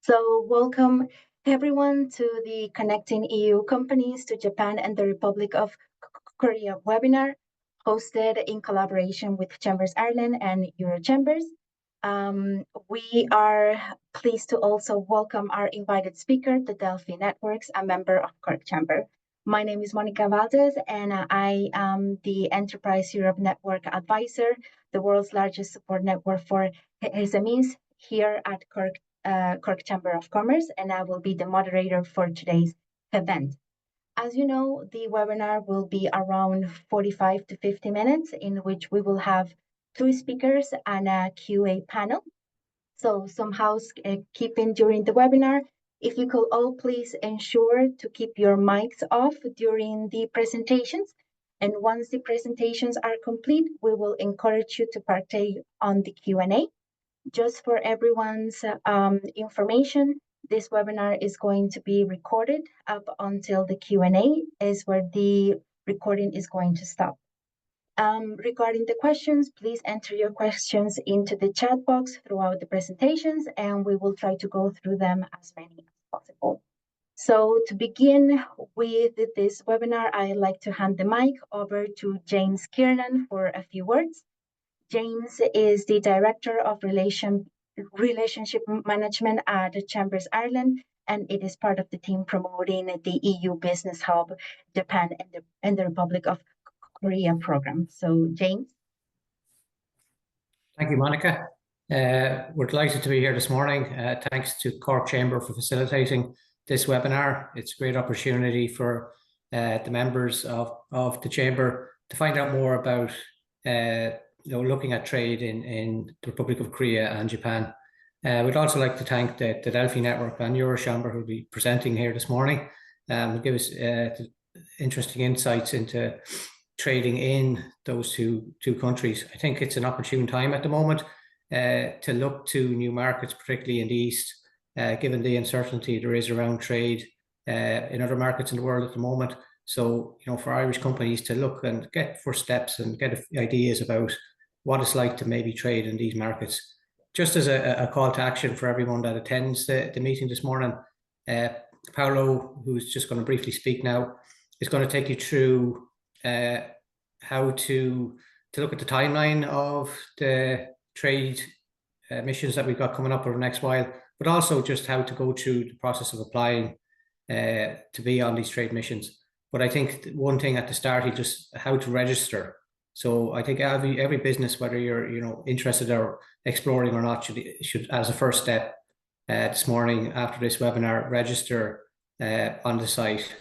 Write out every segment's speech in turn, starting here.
So welcome everyone to the Connecting EU Companies to Japan and the Republic of Korea webinar, hosted in collaboration with Chambers Ireland and Eurochambers. We are pleased to also welcome our invited speaker, the Delphi Networks, a member of Cork Chamber. My name is Monica Valdez, and I am the Enterprise Europe Network Advisor, the world's largest support network for SMEs here at Cork Chamber of Commerce, and I will be the moderator for today's event. As you know, the webinar will be around 45 to 50 minutes, in which we will have 2 speakers and a QA panel. So some housekeeping during the webinar. If you could all please ensure to keep your mics off during the presentations. And once the presentations are complete, we will encourage you to partake on the Q&A. Just for everyone's information, this webinar is going to be recorded up until the Q&A is where the recording is going to stop. Regarding the questions, please enter your questions into the chat box throughout the presentations, and we will try to go through them as many as possible. So to begin with this webinar, I'd like to hand the mic over to James Kiernan for a few words. James is the Director of Relationship Management at Chambers Ireland, and it is part of the team promoting the EU Business Hub, Japan, and the Republic of Korea program. So, James. Thank you, Monica. We're delighted to be here this morning. Thanks to Cork Chamber for facilitating this webinar. It's a great opportunity for the members of the Chamber to find out more about looking at trade in the Republic of Korea and Japan. We'd also like to thank the Delphi Network and Eurochamber, who will be presenting here this morning, and give us interesting insights into trading in those two countries. I think it's an opportune time at the moment to look to new markets, particularly in the East, given the uncertainty there is around trade in other markets in the world at the moment. So, for Irish companies to look and get first steps and get ideas about what it's like to maybe trade in these markets. Just as a call to action for everyone that attends the meeting this morning, Paolo, who's just going to briefly speak now, is going to take you through how to look at the timeline of the trade missions that we've got coming up over the next while, but also just how to go through the process of applying to be on these trade missions. But I think one thing at the start, just how to register. So I think every business, whether you're interested or exploring or not, should as a first step this morning after this webinar, register on the site.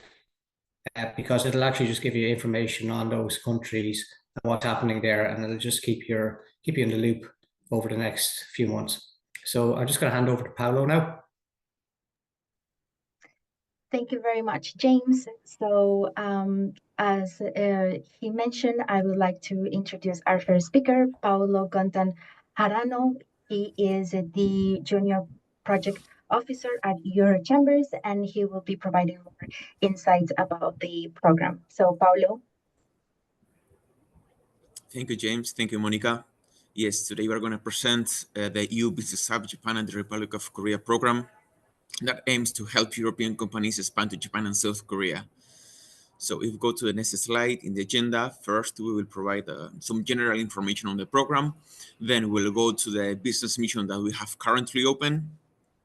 Because it'll actually just give you information on those countries and what's happening there, and it'll just keep you in the loop over the next few months. So I'm just going to hand over to Paolo now. Thank you very much, James. So as he mentioned, I would like to introduce our first speaker, Paolo Gontan Harano. He is the Junior Project Officer at Eurochambers, and he will be providing more insights about the program. So, Paolo. Thank you, James. Thank you, Monica. Yes, today we're going to present the EU Business Hub Japan and the Republic of Korea program that aims to help European companies expand to Japan and South Korea. So if we go to the next slide in the agenda, first we will provide some general information on the program. Then we'll go to the business mission that we have currently open.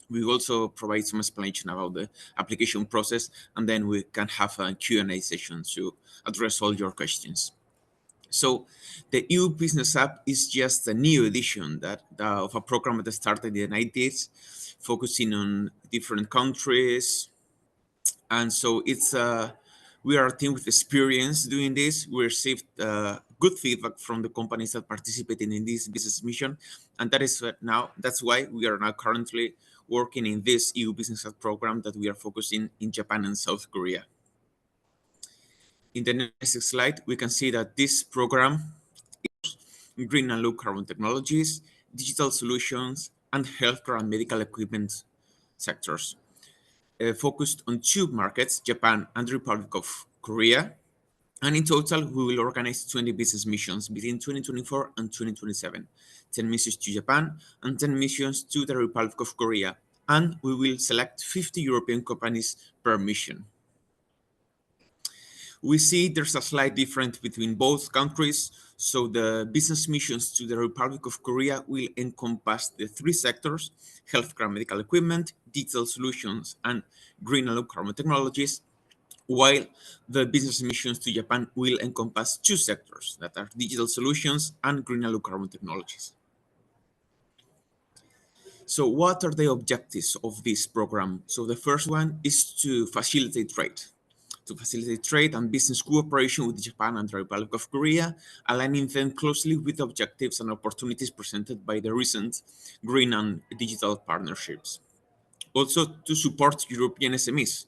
We will also provide some explanation about the application process, and then we can have a Q&A session to address all your questions. So the EU Business Hub is just a new edition of a program that started in the 90s, focusing on different countries. And so we are a team with experience doing this. We received good feedback from the companies that participated in this business mission. And that's why we are now currently working in this EU Business Hub program that we are focusing in Japan and South Korea. In the next slide, we can see that this program is green and low carbon technologies, digital solutions, and healthcare and medical equipment sectors. Focused on 2 markets, Japan and the Republic of Korea. And in total, we will organize 20 business missions between 2024 and 2027, 10 missions to Japan and 10 missions to the Republic of Korea. and we will select 50 European companies per mission. We see there's a slight difference between both countries. So the business missions to the Republic of Korea will encompass the three sectors: healthcare and medical equipment, digital solutions, and green and low carbon technologies, while the business missions to Japan will encompass two sectors that are digital solutions and green and low carbon technologies. So what are the objectives of this program? So the first one is to facilitate trade and business cooperation with Japan and the Republic of Korea, aligning them closely with the objectives and opportunities presented by the recent green and digital partnerships. Also, to support European SMEs,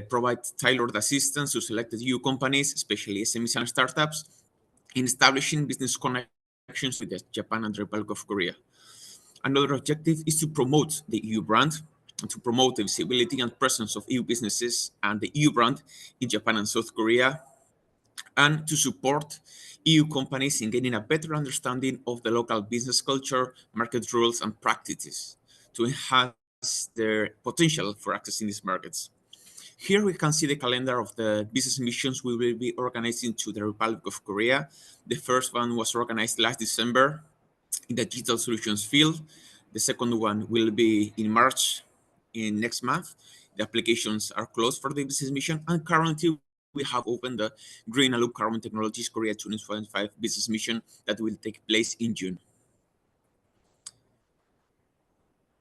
provide tailored assistance to selected EU companies, especially SMEs and startups, in establishing business connections with Japan and the Republic of Korea. Another objective is to promote the EU brand, and to promote the visibility and presence of EU businesses and the EU brand in Japan and South Korea, and to support EU companies in gaining a better understanding of the local business culture, market rules, and practices to enhance their potential for accessing these markets. Here we can see the calendar of the business missions we will be organizing to the Republic of Korea. The first one was organized last December in the digital solutions field. The second one will be in March in next month. The applications are closed for the business mission, and currently we have opened the Green and Low Carbon Technologies Korea 2025 business mission that will take place in June.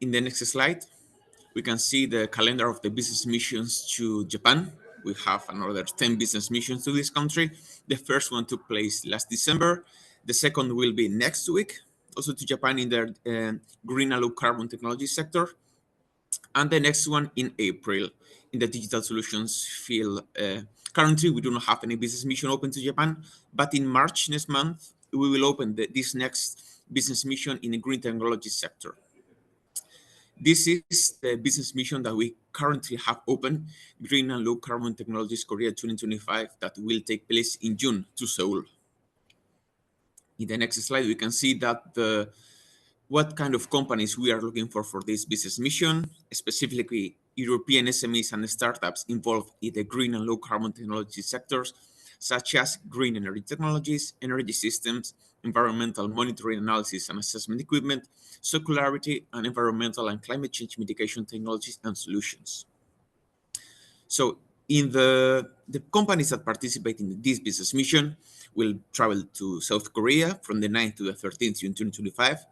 In the next slide, we can see the calendar of the business missions to Japan. We have another 10 business missions to this country. The first one took place last December. The second will be next week, also to Japan in the green and low carbon technology sector. And the next one in April in the digital solutions field. Currently, we do not have any business mission open to Japan, but in March next month, we will open this next business mission in the green technology sector. This is the business mission that we currently have open, Green and Low Carbon Technologies Korea 2025, that will take place in June to Seoul. In the next slide, we can see that what kind of companies we are looking for this business mission, specifically European SMEs and startups involved in the green and low carbon technology sectors, such as green energy technologies, energy systems, environmental monitoring, analysis and assessment equipment, circularity, and environmental and climate change mitigation technologies and solutions. So in the companies that participate in this business mission will travel to South Korea from the 9th to the 13th June 2025.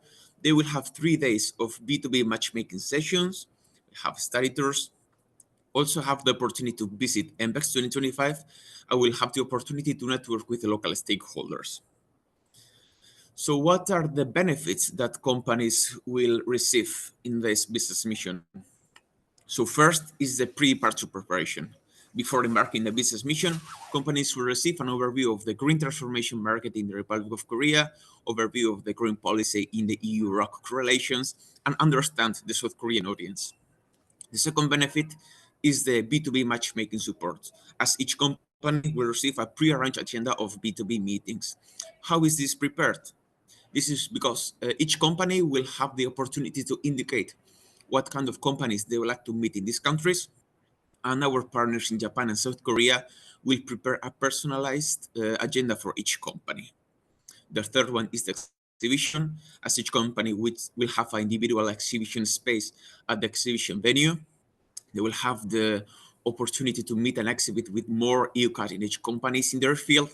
They will have 3 days of B2B matchmaking sessions, have study tours, also have the opportunity to visit MBEX 2025. I will have the opportunity to network with the local stakeholders. So what are the benefits that companies will receive in this business mission? So first is the pre-departure preparation. Before embarking the business mission, companies will receive an overview of the green transformation market in the Republic of Korea, overview of the green policy in the EU-ROC relations, and understand the South Korean audience. The second benefit is the B2B matchmaking support, as each company will receive a pre-arranged agenda of B2B meetings. How is this prepared? This is because each company will have the opportunity to indicate what kind of companies they would like to meet in these countries, and our partners in Japan and South Korea will prepare a personalized agenda for each company. The third one is the exhibition, as each company will have an individual exhibition space at the exhibition venue. They will have the opportunity to meet and exhibit with more EU cutting-edge companies in their field,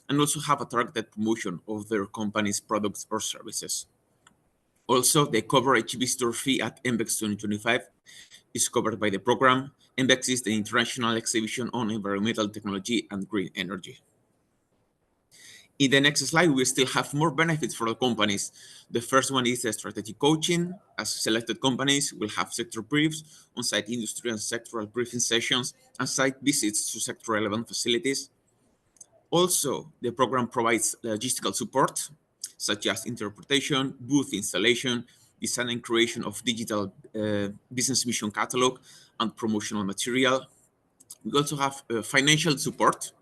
and also have a targeted promotion of their company's products or services. Also, the coverage visitor fee at MBEX 2025 is covered by the program. MBEX is the international exhibition on environmental technology and green energy. In the next slide, we still have more benefits for the companies. The first one is the strategic coaching, as selected companies will have sector briefs, on-site industry and sectoral briefing sessions, and site visits to sector-relevant facilities. Also, the program provides logistical support, such as interpretation, booth installation, design and creation of digital business mission catalog, and promotional material. We also have financial support.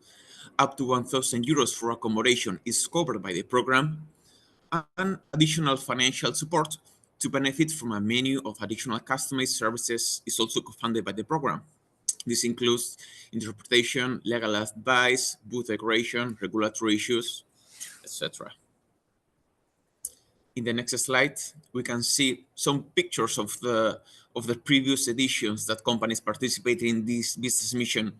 Up to 1,000 euros for accommodation is covered by the program, and additional financial support to benefit from a menu of additional customized services is also co-funded by the program. This includes interpretation, legal advice, booth decoration, regulatory issues, etc. In the next slide, we can see some pictures of the previous editions that companies participating in this business mission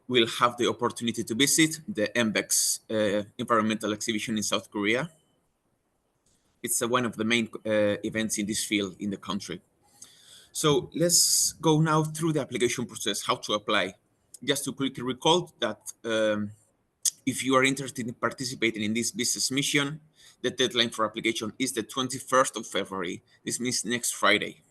will have the opportunity to visit the MBEX environmental exhibition in South Korea. It's one of the main events in this field in the country. So let's go now through the application process, how to apply. Just to quickly recall that if you are interested in participating in this business mission, the deadline for application is the 21st of February. This means next Friday.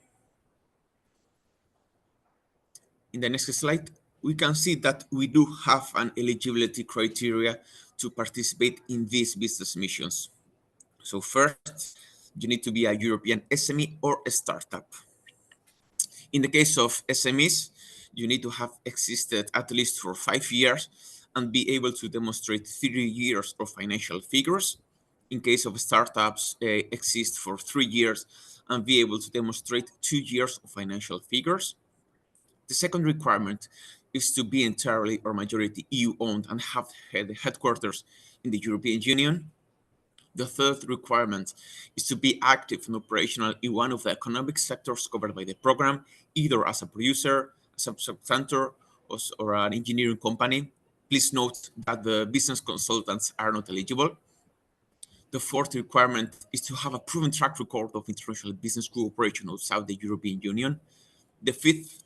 In the next slide, we can see that we do have an eligibility criteria to participate in these business missions. So first, you need to be a European SME or a startup. In the case of SMEs, you need to have existed at least for 5 years and be able to demonstrate 3 years of financial figures. In case of startups, exist for 3 years and be able to demonstrate 2 years of financial figures. The second requirement is to be entirely or majority EU-owned and have the headquarters in the European Union. The third requirement is to be active and operational in one of the economic sectors covered by the program, either as a producer, a subcontractor, or an engineering company. Please note that the business consultants are not eligible. The fourth requirement is to have a proven track record of international business cooperation outside the European Union. The fifth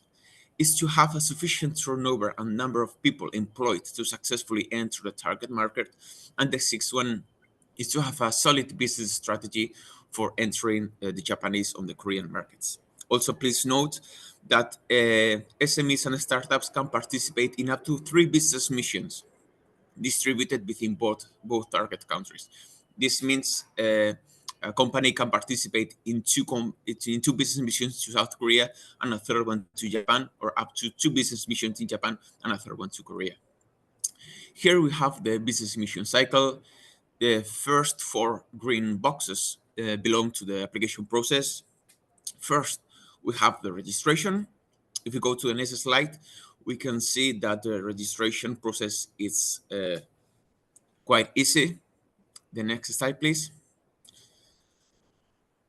is to have a sufficient turnover and number of people employed to successfully enter the target market. And the sixth one is to have a solid business strategy for entering the Japanese on the Korean markets. Also, please note that SMEs and startups can participate in up to 3 business missions distributed within both target countries. This means a company can participate in two business missions to South Korea and a third one to Japan, or up to 2 business missions in Japan and a third one to Korea. Here we have the business mission cycle. The first 4 green boxes belong to the application process. First, we have the registration. If we go to the next slide, we can see that the registration process is quite easy. The next slide, please.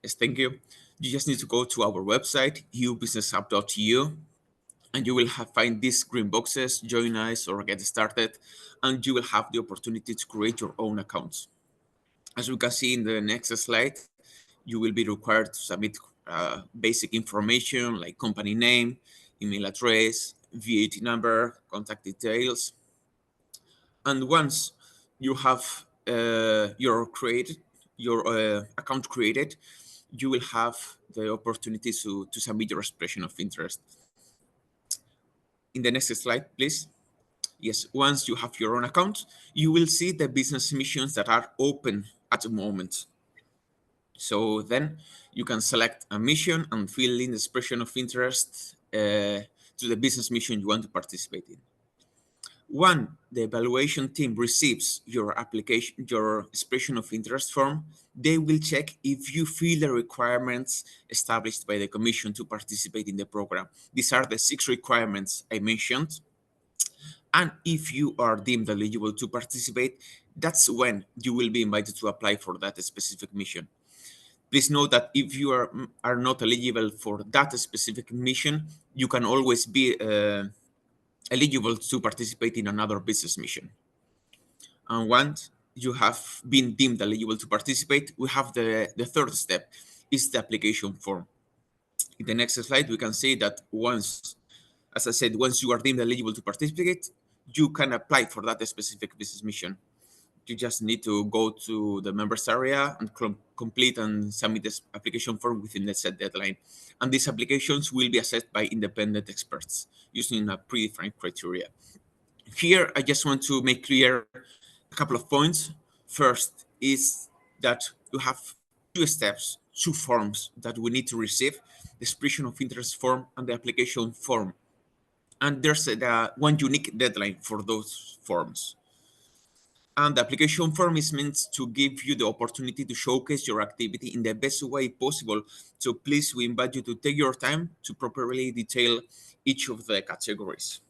Yes, thank you. You just need to go to our website, eubusinesshub.eu, and you will find these green boxes, join us or get started, and you will have the opportunity to create your own accounts. As we can see in the next slide, you will be required to submit basic information like company name, email address, VAT number, contact details. And once you have your account created, you will have the opportunity to submit your expression of interest. In the next slide, please. Yes, once you have your own account, you will see the business missions that are open at the moment. So then you can select a mission and fill in the expression of interest to the business mission you want to participate in. When the evaluation team receives your application, your expression of interest form, they will check if you fill the requirements established by the Commission to participate in the program. These are the 6 requirements I mentioned. And if you are deemed eligible to participate, that's when you will be invited to apply for that specific mission. Please note that if you are not eligible for that specific mission, you can always be eligible to participate in another business mission. And once you have been deemed eligible to participate, we have the third step, is the application form. In the next slide, we can see that once, as I said, once you are deemed eligible to participate, you can apply for that specific business mission. You just need to go to the members area and complete and submit this application form within the set deadline. And these applications will be assessed by independent experts using a predefined criteria. Here, I just want to make clear a couple of points. First is that you have 2 steps, 2 forms that we need to receive, the expression of interest form and the application form. And there's one unique deadline for those forms. And the application form is meant to give you the opportunity to showcase your activity in the best way possible. So please, we invite you to take your time to properly detail each of the categories.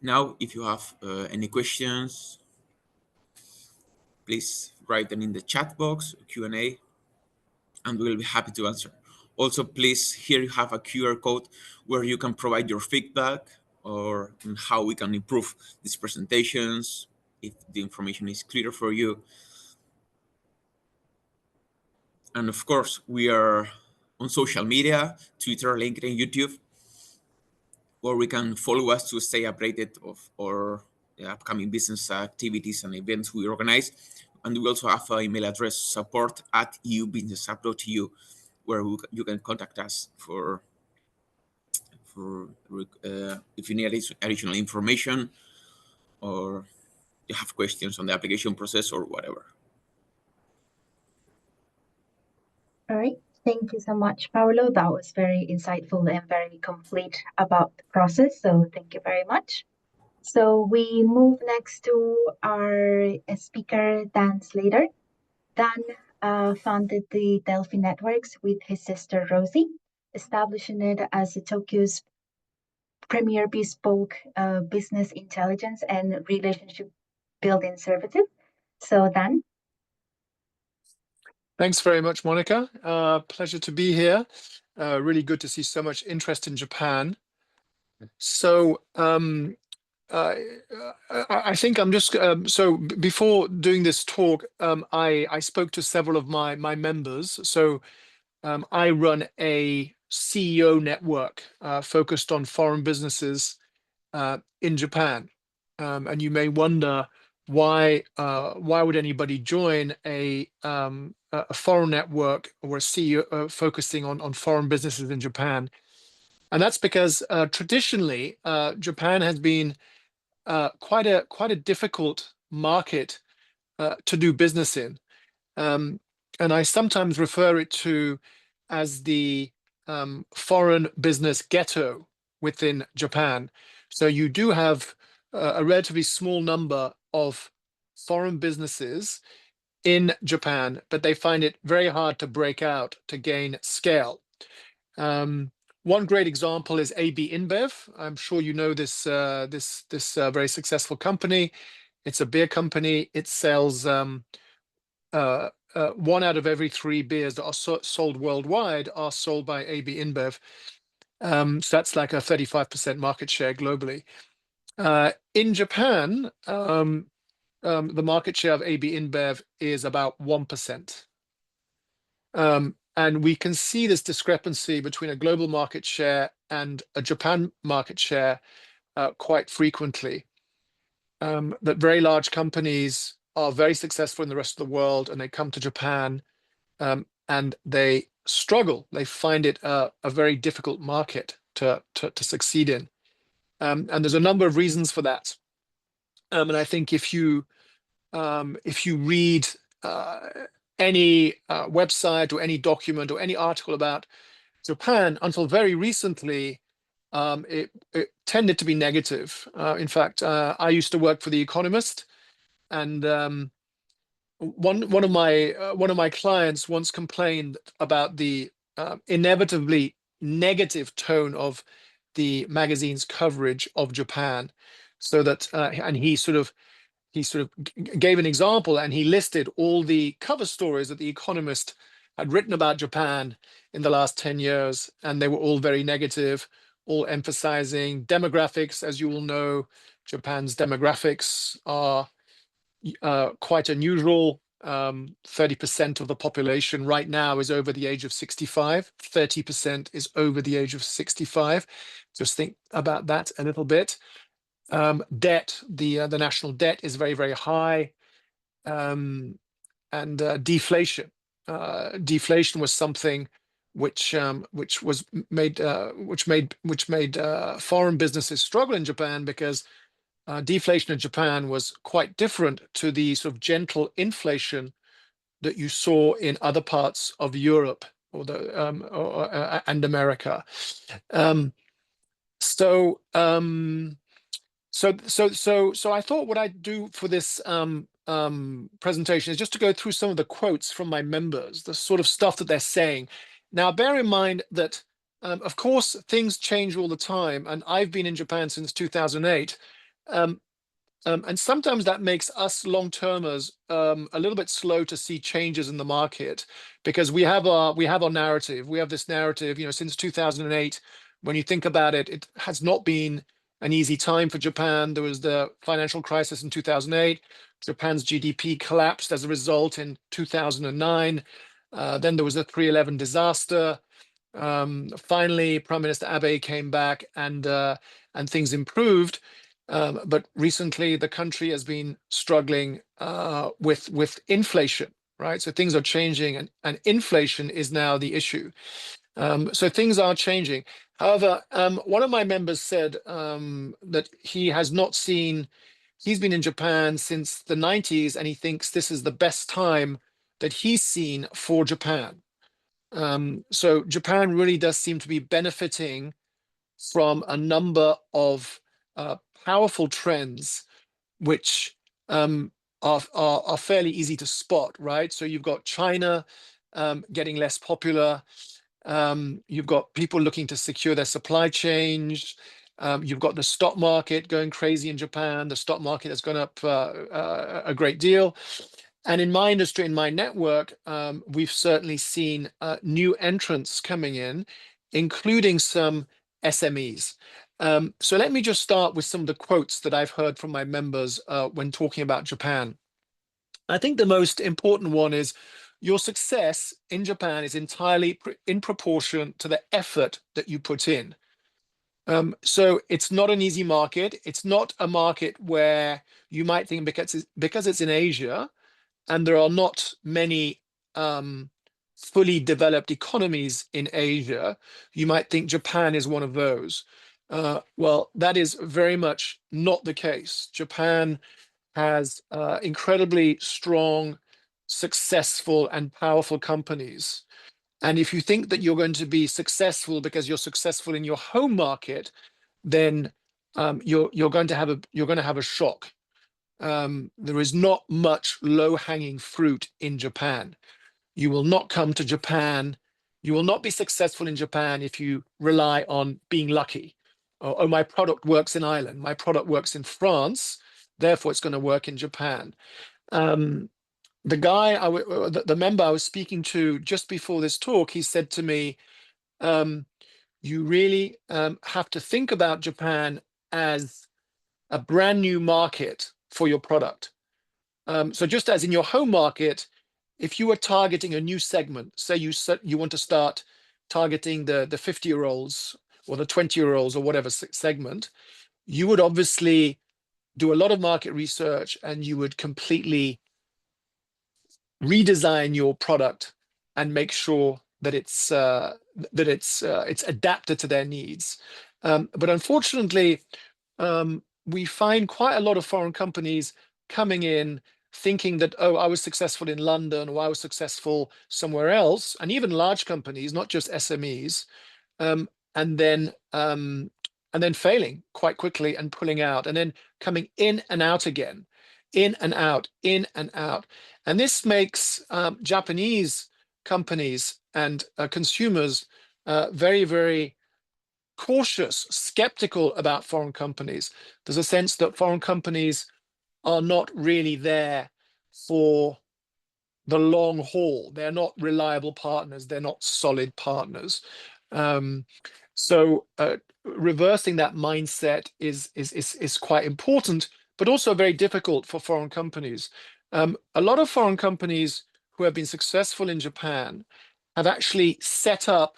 Now, if you have any questions, please write them in the chat box, Q&A, and we'll be happy to answer. Also, please, here you have a QR code where you can provide your feedback or on how we can improve these presentations, if the information is clear for you. And of course, we are on social media, Twitter, LinkedIn, YouTube, or we can follow us to stay updated of our upcoming business activities and events we organize. And we also have an email address, support@eubusinesshub.eu, where you can contact us for if you need additional information or you have questions on the application process or whatever. All right. Thank you so much, Paulo. That was very insightful and very complete about the process. So thank you very much. So we move next to our speaker, Dan Slater. Dan founded the Delphi Networks with his sister, Rosie, establishing it as Tokyo's premier bespoke business intelligence and relationship building services. So Dan. Thanks very much, Monica. Pleasure to be here. Really good to see so much interest in Japan. So I think I'm just so before doing this talk, I spoke to several of my members. So I run a CEO network focused on foreign businesses in Japan, and you may wonder why would anybody join a foreign network or a CEO focusing on foreign businesses in Japan? And that's because traditionally Japan has been quite a difficult market to do business in, and I sometimes refer it to as the foreign business ghetto within Japan. So you do have a relatively small number of foreign businesses in Japan, but they find it very hard to break out to gain scale. One great example is AB InBev. I'm sure you know this very successful company. It's a beer company. It sells 1 out of every 3 beers that are sold worldwide are sold by AB InBev. So that's like a 35% market share globally. In Japan, the market share of AB InBev is about 1%. And we can see this discrepancy between a global market share and a Japan market share quite frequently. That very large companies are very successful in the rest of the world, and they come to Japan and they struggle. They find it a very difficult market to succeed in. And there's a number of reasons for that. And I think if you read any website or any document or any article about Japan, until very recently, it tended to be negative. In fact, I used to work for The Economist, and one of my clients once complained about the inevitably negative tone of the magazine's coverage of Japan, so that and he sort of gave an example, and he listed all the cover stories that The Economist had written about Japan in the last 10 years, and they were all very negative, all emphasizing demographics. As you all know, Japan's demographics are quite unusual. 30% of the population right now is over the age of 65. 30% is over the age of 65. Just think about that a little bit. Debt, the national debt is very, very high, and deflation. Deflation was something which made foreign businesses struggle in Japan, because deflation in Japan was quite different to the sort of gentle inflation that you saw in other parts of Europe and America. So I thought what I'd do for this presentation is just to go through some of the quotes from my members, the sort of stuff that they're saying. Now, bear in mind that, of course, things change all the time, and I've been in Japan since 2008. And sometimes that makes us long-termers a little bit slow to see changes in the market, because we have our narrative. We have this narrative, since 2008. When you think about it, it has not been an easy time for Japan. There was the financial crisis in 2008. Japan's GDP collapsed as a result in 2009. Then there was the 3/11 disaster. Finally, Prime Minister Abe came back and things improved. But recently, the country has been struggling with inflation, right? So things are changing, and inflation is now the issue. So things are changing. However, one of my members said that he has not seen, he's been in Japan since the 90s, and he thinks this is the best time that he's seen for Japan. So Japan really does seem to be benefiting from a number of powerful trends, which are fairly easy to spot, right? So you've got China getting less popular. You've got people looking to secure their supply chains. You've got the stock market going crazy in Japan. The stock market has gone up a great deal. And in my industry, in my network, we've certainly seen new entrants coming in, including some SMEs. So let me just start with some of the quotes that I've heard from my members when talking about Japan. I think the most important one is, your success in Japan is entirely in proportion to the effort that you put in. So it's not an easy market. It's not a market where you might think, because it's in Asia, and there are not many fully developed economies in Asia, you might think Japan is one of those. Well, that is very much not the case. Japan has incredibly strong, successful, and powerful companies. And if you think that you're going to be successful because you're successful in your home market, then you're going to have a shock. There is not much low-hanging fruit in Japan. You will not come to Japan. You will not be successful in Japan if you rely on being lucky. Oh, my product works in Ireland. My product works in France. Therefore, it's going to work in Japan. The member I was speaking to just before this talk, he said to me, you really have to think about Japan as a brand new market for your product. So just as in your home market, if you are targeting a new segment, say you want to start targeting the 50-year-olds or the 20-year-olds or whatever segment, you would obviously do a lot of market research, and you would completely redesign your product and make sure that it's adapted to their needs. But unfortunately, we find quite a lot of foreign companies coming in thinking that, oh, I was successful in London, or I was successful somewhere else, and even large companies, not just SMEs, and then failing quite quickly and pulling out, and then coming in and out again, in and out, in and out. And this makes Japanese companies and consumers very, very cautious, skeptical about foreign companies. There's a sense that foreign companies are not really there for the long haul. They're not reliable partners. They're not solid partners. So reversing that mindset is quite important, but also very difficult for foreign companies. A lot of foreign companies who have been successful in Japan have actually set up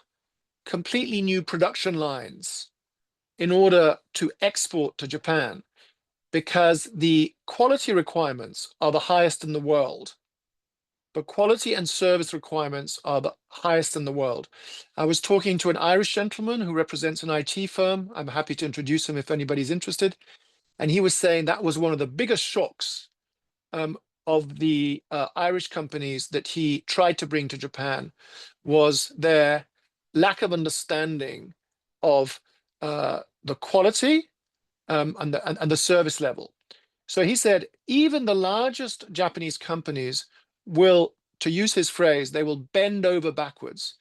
completely new production lines in order to export to Japan, because the quality requirements are the highest in the world. The quality and service requirements are the highest in the world. I was talking to an Irish gentleman who represents an IT firm. I'm happy to introduce him if anybody's interested. And he was saying that was one of the biggest shocks of the Irish companies that he tried to bring to Japan, was their lack of understanding of the quality and the service level. So he said, even the largest Japanese companies will, to use his phrase, they will bend over backwards.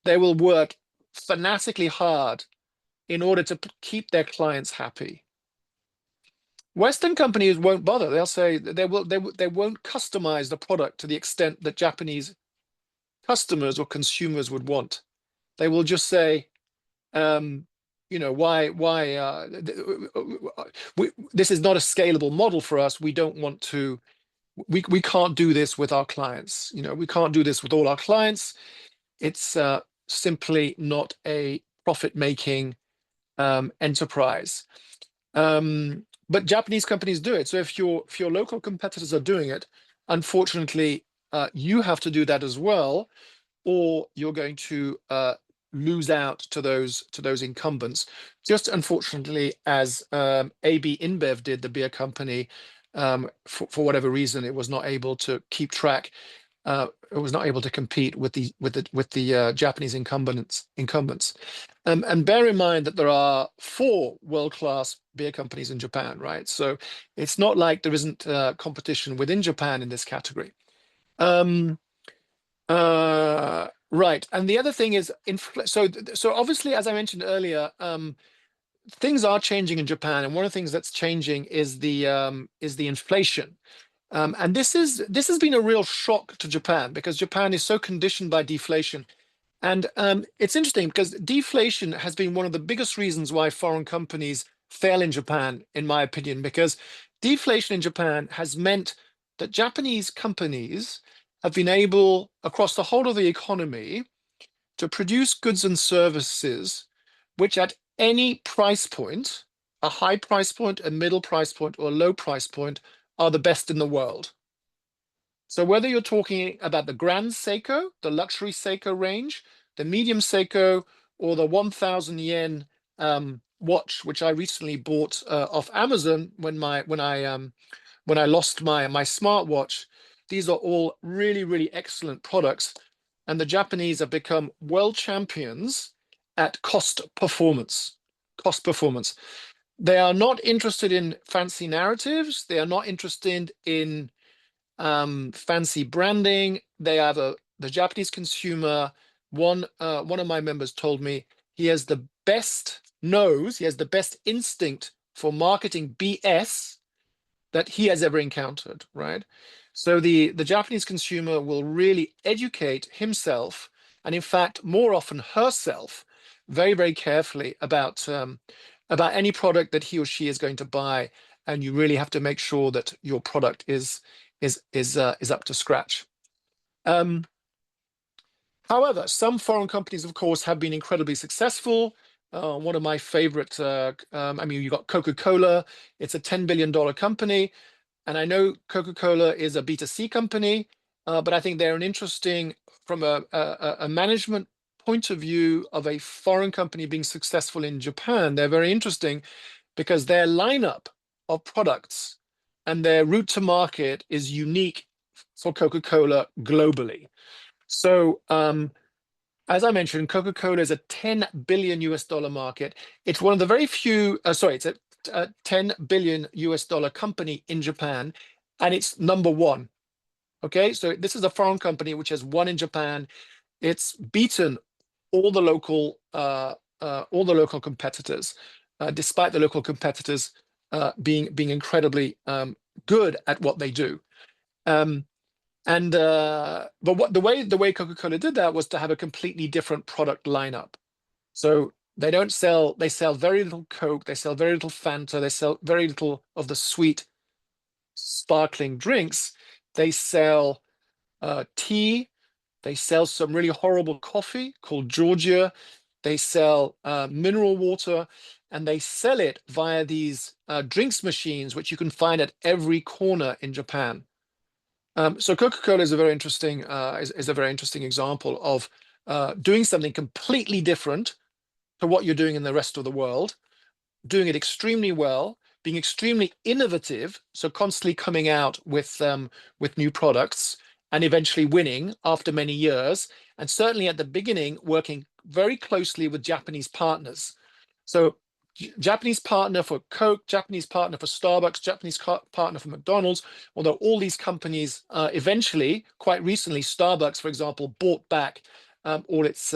They will work fanatically hard in order to keep their clients happy. Western companies won't bother. They'll say they won't customize the product to the extent that Japanese customers or consumers would want. They will just say, you know, this is not a scalable model for us. We don't want to, we can't do this with our clients. You know, we can't do this with all our clients. It's simply not a profit-making enterprise. But Japanese companies do it. So if your local competitors are doing it, unfortunately, you have to do that as well, or you're going to lose out to those incumbents. Just unfortunately, as AB InBev did, the beer company, for whatever reason, it was not able to keep track. It was not able to compete with the Japanese incumbents. And bear in mind that there are 4 world-class beer companies in Japan, right? So it's not like there isn't competition within Japan in this category. Right, and the other thing is, so obviously, as I mentioned earlier, things are changing in Japan, and one of the things that's changing is the inflation. And this has been a real shock to Japan, because Japan is so conditioned by deflation. And it's interesting because deflation has been one of the biggest reasons why foreign companies fail in Japan, in my opinion, because deflation in Japan has meant that Japanese companies have been able, across the whole of the economy, to produce goods and services which at any price point, a high price point, a middle price point, or a low price point, are the best in the world. So whether you're talking about the Grand Seiko, the luxury Seiko range, the medium Seiko, or the 1,000 yen watch, which I recently bought off Amazon when I lost my smartwatch, these are all really, really excellent products. And the Japanese have become world champions at cost performance. They are not interested in fancy narratives. They are not interested in fancy branding. They have the Japanese consumer. One of my members told me he has the best nose, he has the best instinct for marketing BS that he has ever encountered, right? So the Japanese consumer will really educate himself, and in fact, more often herself, very, very carefully about any product that he or she is going to buy. And you really have to make sure that your product is up to scratch. However, some foreign companies, of course, have been incredibly successful. One of my favorite, I mean, you got Coca-Cola. It's a $10 billion company. And I know Coca-Cola is a B2C company, but I think they're an interesting, from a management point of view of a foreign company being successful in Japan, they're very interesting because their lineup of products and their route to market is unique for Coca-Cola globally. So as I mentioned, Coca-Cola is a $10 billion market. It's one of the very few, it's a $10 billion company in Japan, and it's number 1. Okay, so this is a foreign company which has won in Japan. It's beaten all the local competitors, despite the local competitors being incredibly good at what they do. But the way Coca-Cola did that was to have a completely different product lineup. So they sell very little Coke, they sell very little Fanta, they sell very little of the sweet sparkling drinks. They sell tea, they sell some really horrible coffee called Georgia, they sell mineral water, and they sell it via these drinks machines, which you can find at every corner in Japan. So Coca-Cola is a very interesting example of doing something completely different to what you're doing in the rest of the world, doing it extremely well, being extremely innovative, so constantly coming out with new products, and eventually winning after many years, and certainly at the beginning working very closely with Japanese partners. So Japanese partner for Coke, Japanese partner for Starbucks, Japanese partner for McDonald's, although all these companies eventually, quite recently, Starbucks, for example, bought back all its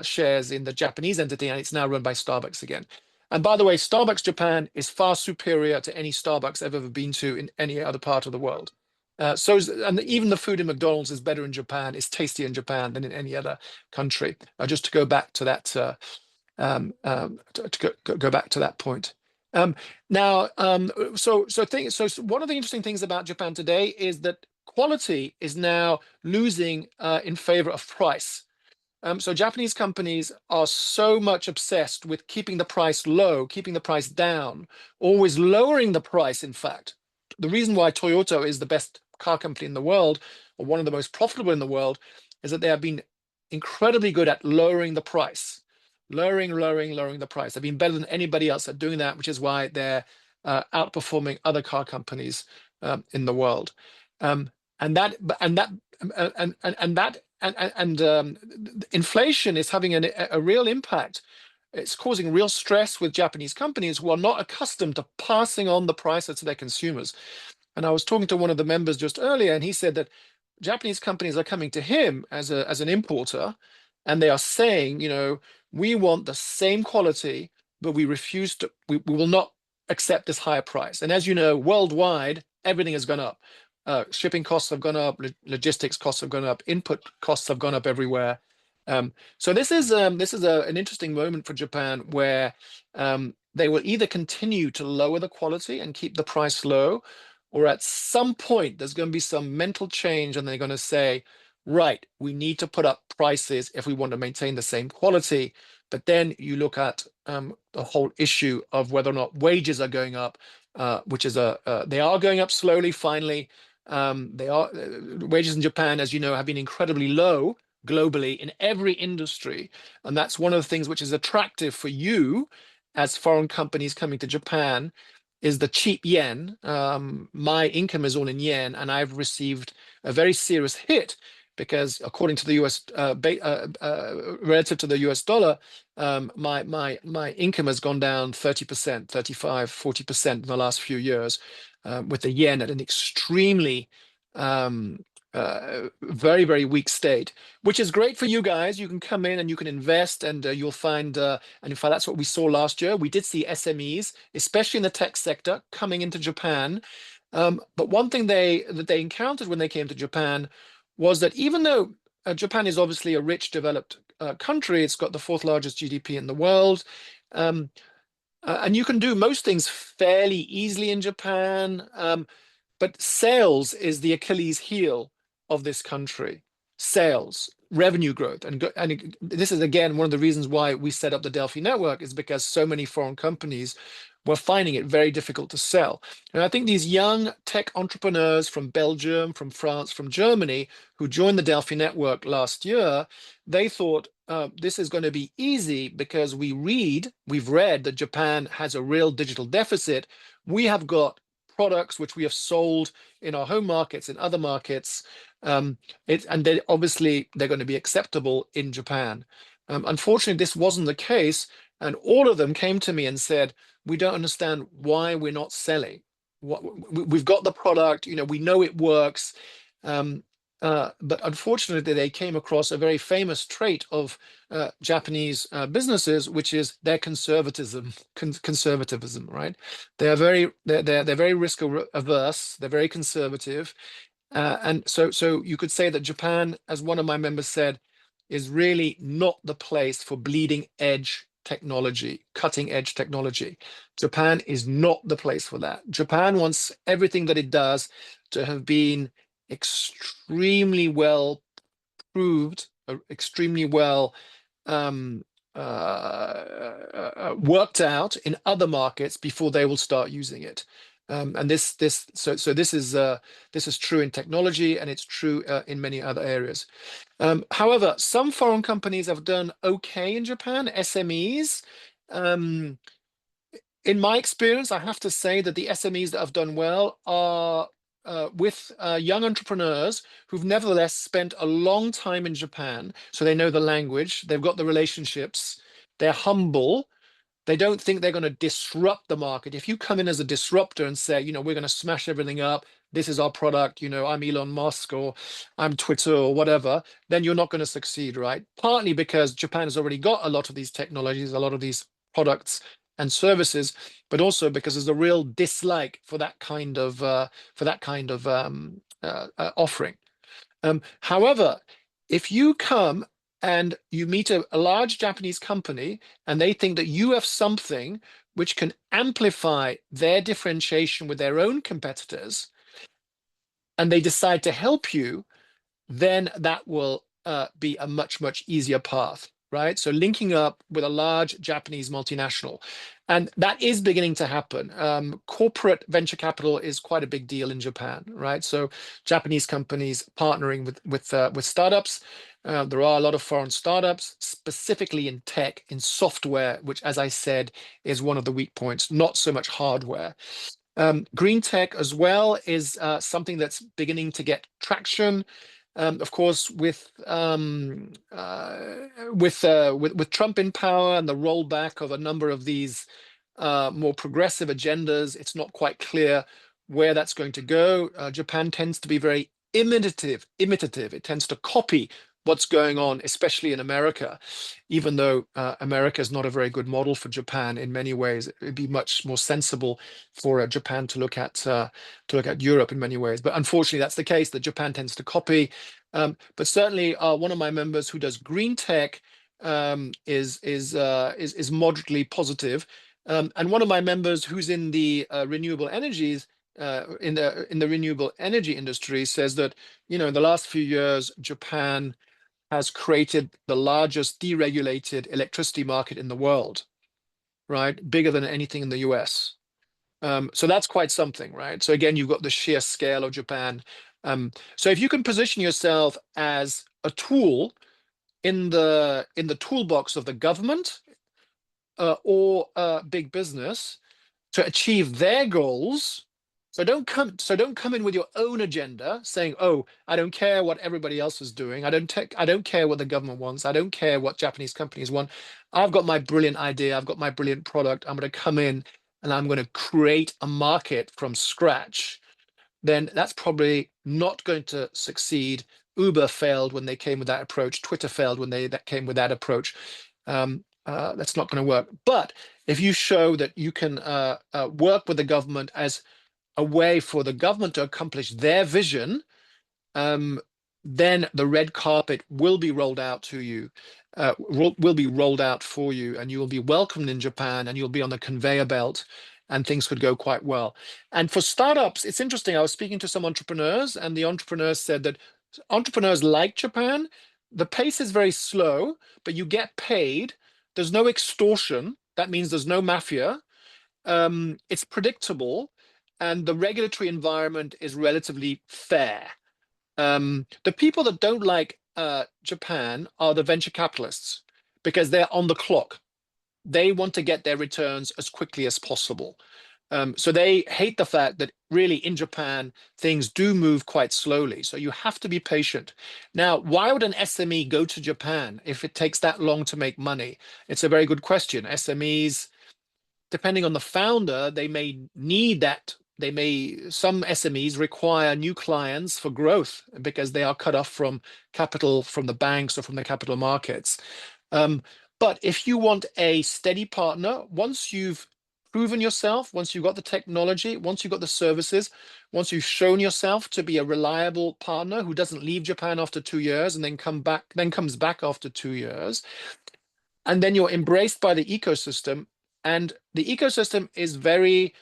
shares in the Japanese entity, and it's now run by Starbucks again. And by the way, Starbucks Japan is far superior to any Starbucks I've ever been to in any other part of the world. And even the food in McDonald's is better in Japan, is tastier in Japan than in any other country. Just to go back to that, go back to that point. So one of the interesting things about Japan today is that quality is now losing in favor of price. So Japanese companies are so much obsessed with keeping the price low, keeping the price down, always lowering the price, in fact. The reason why Toyota is the best car company in the world, or one of the most profitable in the world, is that they have been incredibly good at lowering the price. Lowering the price. They've been better than anybody else at doing that, which is why they're outperforming other car companies in the world. Inflation is having a real impact. It's causing real stress with Japanese companies who are not accustomed to passing on the prices to their consumers. And I was talking to one of the members just earlier, and he said that Japanese companies are coming to him as an importer, and they are saying, you know, we want the same quality, but we will not accept this higher price. And as you know, worldwide, everything has gone up. Shipping costs have gone up, logistics costs have gone up, input costs have gone up everywhere. So this is an interesting moment for Japan, where they will either continue to lower the quality and keep the price low, or at some point there's going to be some mental change and they're going to say, right, we need to put up prices if we want to maintain the same quality. But then you look at the whole issue of whether or not wages are going up, which is they are going up slowly. Finally, wages in Japan, as you know, have been incredibly low globally in every industry, and that's one of the things which is attractive for you as foreign companies coming to Japan, is the cheap yen. My income is all in yen, and I've received a very serious hit because, according to the US, relative to the US dollar, my income has gone down 30%, 35, 40% in the last few years, with the yen at an extremely very, very weak state, which is great for you guys. You can come in and you can invest, and you'll find, and in fact, that's what we saw last year. We did see SMEs, especially in the tech sector, coming into Japan. But one thing that they encountered when they came to Japan was that even though Japan is obviously a rich, developed country, it's got the 4th largest GDP in the world, and you can do most things fairly easily in Japan, but sales is the Achilles heel of this country. Sales, revenue growth, and this is again one of the reasons why we set up the Delphi network, is because so many foreign companies were finding it very difficult to sell. And I think these young tech entrepreneurs from Belgium, from France, from Germany, who joined the Delphi network last year, they thought this is going to be easy because we've read that Japan has a real digital deficit. We have got products which we have sold in our home markets, in other markets, and they're going to be acceptable in Japan. Unfortunately, this wasn't the case, and all of them came to me and said, we don't understand why we're not selling. We've got the product, we know it works, but unfortunately, they came across a very famous trait of Japanese businesses, which is their conservatism, right? They're very risk averse. They're very conservative, and so you could say that Japan, as one of my members said, is really not the place for bleeding edge technology, cutting edge technology. Japan is not the place for that. Japan wants everything that it does to have been extremely well proved, extremely well worked out in other markets before they will start using it. And this is true in technology, and it's true in many other areas. However, some foreign companies have done okay in Japan, SMEs. In my experience, I have to say that the SMEs that have done well are with young entrepreneurs who've nevertheless spent a long time in Japan, so they know the language, they've got the relationships, they're humble, They don't think they're going to disrupt the market. If you come in as a disruptor and say, you know, we're going to smash everything up, this is our product, you know, I'm Elon Musk or I'm Twitter or whatever, then you're not going to succeed, right? Partly because Japan has already got a lot of these technologies, a lot of these products and services, but also because there's a real dislike for that kind of offering. However, if you come and you meet a large Japanese company and they think that you have something which can amplify their differentiation with their own competitors, and they decide to help you, then that will be a much, much easier path, right? So linking up with a large Japanese multinational. And that is beginning to happen. Corporate venture capital is quite a big deal in Japan, right? So Japanese companies partnering with startups. There are a lot of foreign startups, specifically in tech, in software, which, as I said, is one of the weak points, not so much hardware. Green tech as well is something that's beginning to get traction. Of course, with Trump in power and the rollback of a number of these more progressive agendas, it's not quite clear where that's going to go. Japan tends to be very imitative. It tends to copy what's going on, especially in America, even though America is not a very good model for Japan in many ways. It'd be much more sensible for Japan to look at Europe in many ways. But unfortunately, that's the case, that Japan tends to copy. But certainly, one of my members who does green tech is moderately positive. And one of my members who's in the renewable energies, in the renewable energy industry, says that, you know, in the last few years, Japan has created the largest deregulated electricity market in the world, right? Bigger than anything in the US. So that's quite something, right? So again, you've got the sheer scale of Japan. So if you can position yourself as a tool in the toolbox of the government or big business to achieve their goals. So don't come in with your own agenda saying, oh, I don't care what everybody else is doing. I don't care what the government wants. I don't care what Japanese companies want. I've got my brilliant idea. I've got my brilliant product. I'm going to come in and I'm going to create a market from scratch. Then that's probably not going to succeed. Uber failed when they came with that approach. Twitter failed when they came with that approach. That's not going to work. But if you show that you can work with the government as a way for the government to accomplish their vision, then the red carpet will be rolled out to you, will be rolled out for you, and you will be welcomed in Japan, and you'll be on the conveyor belt, and things could go quite well. And for startups, it's interesting. I was speaking to some entrepreneurs, and the entrepreneurs said that entrepreneurs like Japan. The pace is very slow, but you get paid. There's no extortion. That means there's no mafia. It's predictable. And the regulatory environment is relatively fair. The people that don't like Japan are the venture capitalists, because they're on the clock. They want to get their returns as quickly as possible. So they hate the fact that really in Japan, things do move quite slowly. So you have to be patient. Now, why would an SME go to Japan if it takes that long to make money? It's a very good question. SMEs, depending on the founder, they may need that. Some SMEs require new clients for growth because they are cut off from capital from the banks or from the capital markets. But if you want a steady partner, once you've proven yourself, once you've got the technology, once you've got the services, once you've shown yourself to be a reliable partner who doesn't leave Japan after 2 years and then comes back after 2 years, and then you're embraced by the ecosystem, and the ecosystem is very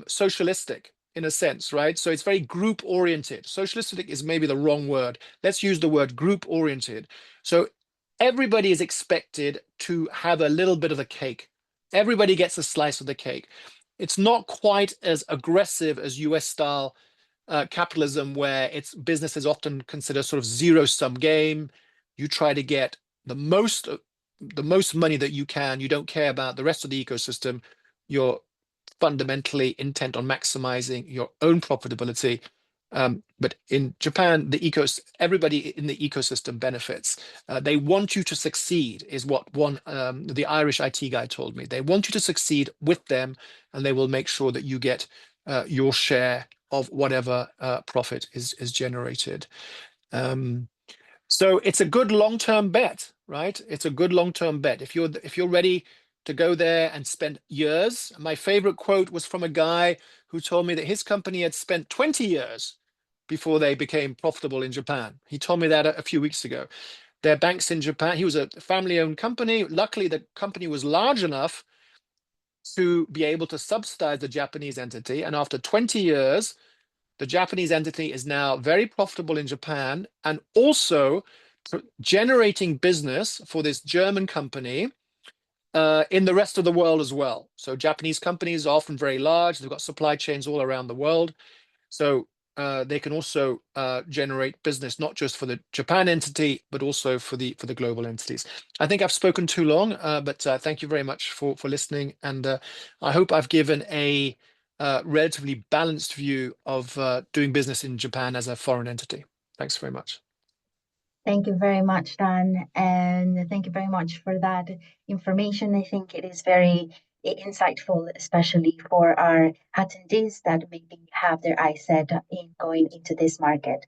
socialistic in a sense, right? So it's very group oriented. Socialistic is maybe the wrong word. Let's use the word group oriented. So everybody is expected to have a little bit of the cake. Everybody gets a slice of the cake. It's not quite as aggressive as US style capitalism, where it's business is often considered sort of zero-sum game. You try to get the most money that you can. You don't care about the rest of the ecosystem. You're fundamentally intent on maximizing your own profitability. But in Japan, everybody in the ecosystem benefits. They want you to succeed, is what the Irish IT guy told me. They want you to succeed with them, and they will make sure that you get your share of whatever profit is generated. So it's a good long-term bet, right? It's a good long-term bet. If you're ready to go there and spend years. My favorite quote was from a guy who told me that his company had spent 20 years before they became profitable in Japan. He told me that a few weeks ago. Their banks in Japan, he was a family-owned company. Luckily, the company was large enough to be able to subsidize the Japanese entity. And after 20 years, the Japanese entity is now very profitable in Japan and also generating business for this German company in the rest of the world as well. So Japanese companies are often very large. They've got supply chains all around the world. So they can also generate business, not just for the Japan entity, but also for the global entities. I think I've spoken too long, but thank you very much for listening. And I hope I've given a relatively balanced view of doing business in Japan as a foreign entity. Thanks very much. Thank you very much, Dan, and thank you very much for that information. I think it is very insightful, especially for our attendees that maybe have their eyes set in going into this market.